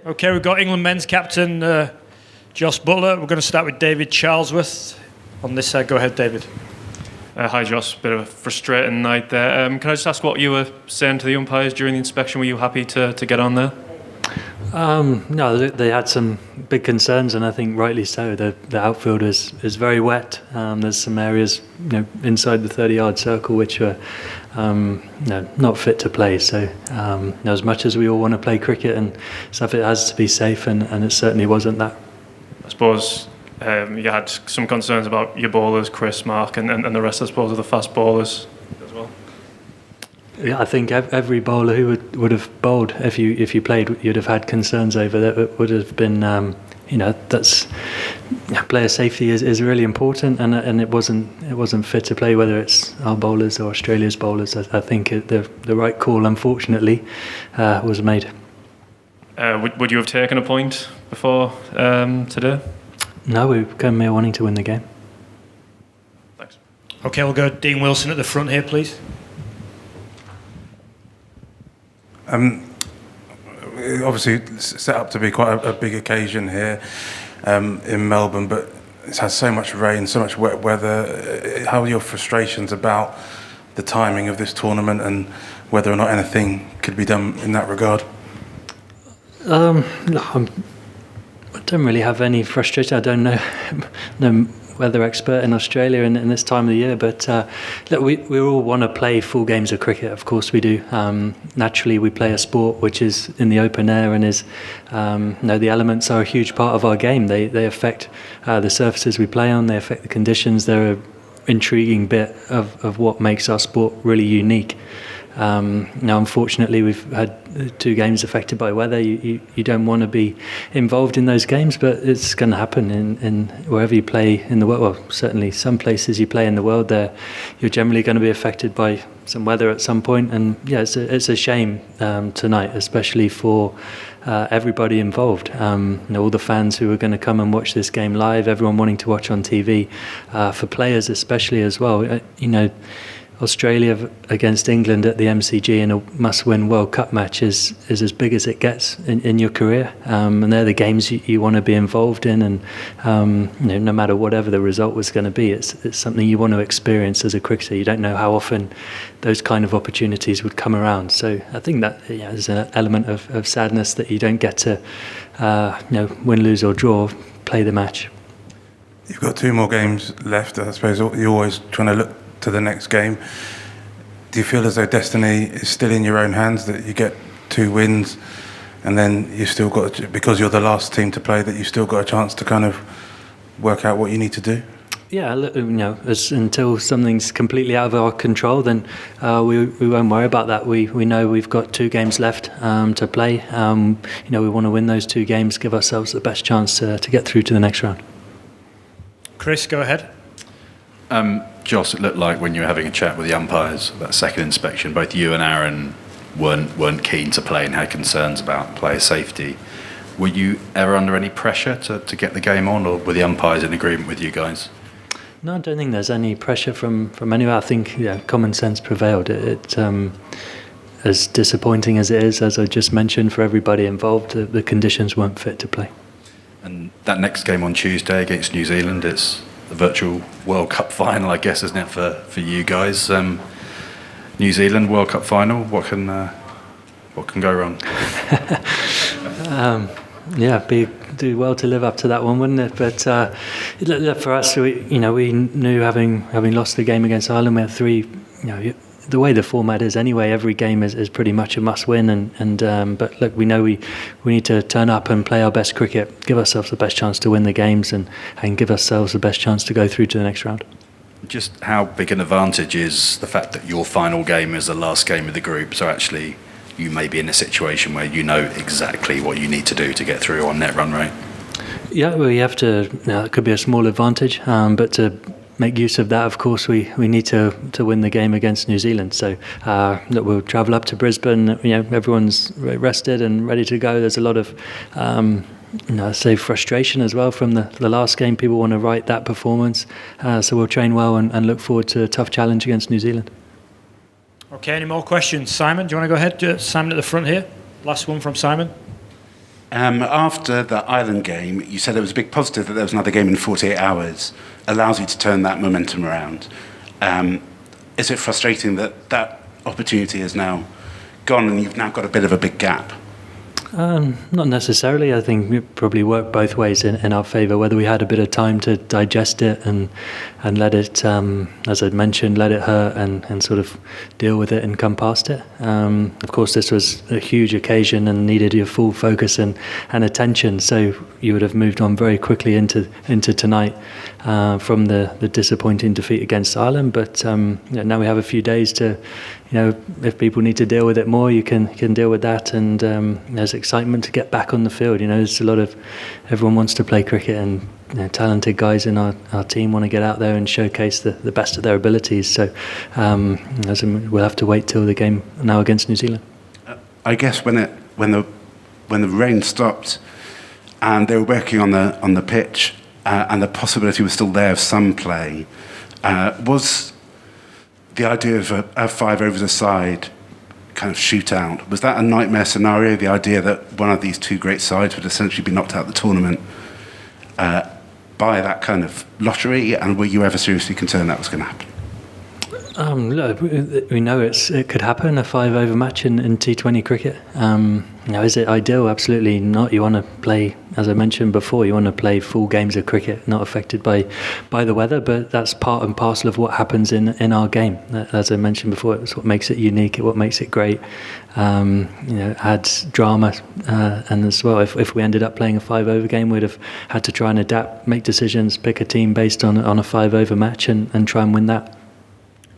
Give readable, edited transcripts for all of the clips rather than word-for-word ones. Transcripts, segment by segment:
Okay, we've got England men's captain Jos Buttler. We're going to start with David Charlesworth on this side. Go ahead, David. Hi, Jos. Bit of a frustrating night there. Can I just ask what you were saying to the umpires during the inspection? Were you happy to get on there? No, they had some big concerns, and I think rightly so. The outfield is very wet. There's some areas, inside the 30-yard circle which are not fit to play. So as much as we all want to play cricket and stuff, it has to be safe, and it certainly wasn't that. I suppose you had some concerns about your bowlers, Chris, Mark, and the rest, I suppose, of the fast bowlers as well. Yeah, I think every bowler who would have bowled if you played, you'd have had concerns over that. It would have been, that's player safety is really important, and it wasn't fit to play, whether it's our bowlers or Australia's bowlers. I think the right call, unfortunately, was made. Would you have taken a point before today? No, we came here wanting to win the game. Thanks. Okay, we'll go Dean Wilson at the front here, please. Obviously set up to be quite a big occasion here in Melbourne, but it's had so much rain, so much wet weather. How are your frustrations about the timing of this tournament and whether or not anything could be done in that regard? I don't really have any frustration. I don't know no weather expert in Australia in this time of the year, but look, we all want to play full games of cricket. Of course we do. Naturally, we play a sport which is in the open air and is, the elements are a huge part of our game. They affect the surfaces we play on. They affect the conditions. They're an intriguing bit of what makes our sport really unique. Now, unfortunately, we've had 2 games affected by weather. You don't want to be involved in those games, but it's going to happen in wherever you play in the world. Well, certainly some places you play in the world, you're generally going to be affected by some weather at some point. And yeah, it's a shame tonight, especially for everybody involved. All the fans who are going to come and watch this game live, everyone wanting to watch on TV, for players especially as well. Australia against England at the MCG in a must-win World Cup match is as big as it gets in your career, and they're the games you want to be involved in, and no matter whatever the result was going to be, it's something you want to experience as a cricketer. You don't know how often those kind of opportunities would come around, so I think that there's an element of sadness that you don't get to win, lose or draw, play the match. You've got 2 more games left. I suppose you're always trying to look to the next game. Do you feel as though destiny is still in your own hands, that you get 2 wins and then you still got, because you're the last team to play, that you've still got a chance to kind of work out what you need to do? Yeah, until something's completely out of our control, then we won't worry about that. We know we've got 2 games left to play. We want to win those 2 games, give ourselves the best chance to get through to the next round. Chris, go ahead. Jos, it looked like when you were having a chat with the umpires about second inspection, both you and Aaron weren't keen to play and had concerns about player safety. Were you ever under any pressure to get the game on, or were the umpires in agreement with you guys? No, I don't think there's any pressure from anywhere. I think common sense prevailed. It as disappointing as it is, as I just mentioned, for everybody involved, the conditions weren't fit to play. And that next game on Tuesday against New Zealand, it's the virtual World Cup final, I guess, isn't it, for you guys? New Zealand World Cup final. What can go wrong? Do well to live up to that one, wouldn't it? But for us, we knew having lost the game against Ireland, we had 3. The way the format is anyway, every game is pretty much a must-win. But look, we know we need to turn up and play our best cricket, give ourselves the best chance to win the games, and give ourselves the best chance to go through to the next round. Just how big an advantage is the fact that your final game is the last game of the group? So actually, you may be in a situation where you know exactly what you need to do to get through on net run rate. Yeah, we have to. It could be a small advantage, but to make use of that, of course, we need to win the game against New Zealand. So we'll travel up to Brisbane. Everyone's rested and ready to go. There's a lot of frustration as well from the last game. People want to right that performance. So we'll train well and look forward to a tough challenge against New Zealand. Okay, any more questions? Simon, do you want to go ahead? Simon at the front here. Last one from Simon. After the Ireland game, you said it was a big positive that there was another game in 48 hours, allows you to turn that momentum around. Is it frustrating that that opportunity is now gone and you've now got a bit of a big gap? Not necessarily. I think it probably worked both ways in our favour. Whether we had a bit of time to digest it and let it, as I'd mentioned, let it hurt and sort of deal with it and come past it. Of course, this was a huge occasion and needed your full focus and attention. So you would have moved on very quickly into tonight from the disappointing defeat against Ireland. But now we have a few days to. If people need to deal with it more, you can deal with that, and there's excitement to get back on the field. There's a lot of everyone wants to play cricket, and talented guys in our team want to get out there and showcase the best of their abilities. So we'll have to wait till the game now against New Zealand. I guess when the rain stopped and they were working on the pitch and the possibility was still there of some play, was the idea of a 5 overs a side kind of shootout, was that a nightmare scenario, the idea that one of these two great sides would essentially be knocked out of the tournament by that kind of lottery, and were you ever seriously concerned that was going to happen? Look, we know it could happen, a 5 over match in T20 cricket. Is it ideal? Absolutely not. You want to play, as I mentioned before, you want to play full games of cricket, not affected by the weather, but that's part and parcel of what happens in our game. As I mentioned before, it's what makes it unique, what makes it great. Adds drama, and as well, if we ended up playing a 5 over game, we'd have had to try and adapt, make decisions, pick a team based on a 5 over match and try and win that.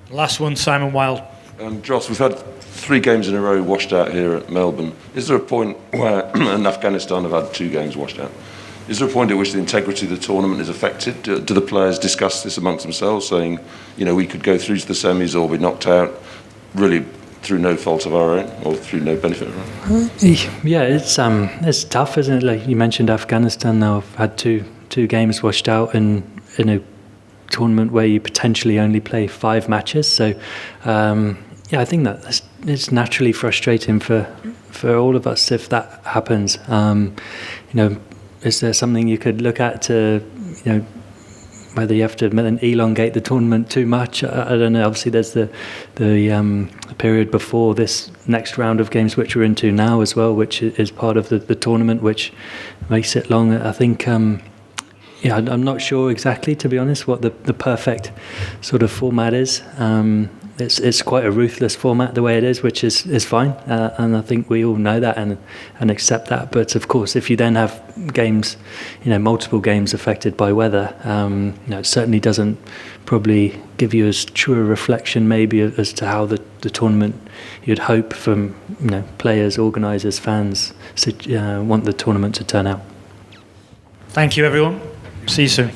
Last one, Simon Wilde. Jos, we've had 3 games in a row washed out here at Melbourne. Is there a point where, and Afghanistan have had 2 games washed out, is there a point at which the integrity of the tournament is affected? Do the players discuss this amongst themselves, saying, we could go through to the semis or be knocked out, really through no fault of our own or through no benefit of our own? Yeah, it's tough, isn't it? Like you mentioned, Afghanistan now have had two games washed out in a tournament where you potentially only play 5 matches. So I think that it's naturally frustrating for all of us if that happens. Is there something you could look at to whether you have to elongate the tournament too much? I don't know. Obviously there's the period before this next round of games which we're into now as well, which is part of the tournament, which makes it long. I think I'm not sure exactly, to be honest, what the perfect sort of format is. It's quite a ruthless format the way it is, which is fine, and I think we all know that and accept that. But of course, if you then have games, multiple games affected by weather, it certainly doesn't probably give you as true a reflection maybe as to how the tournament you'd hope from players, organisers, fans want the tournament to turn out. Thank you, everyone. See you soon.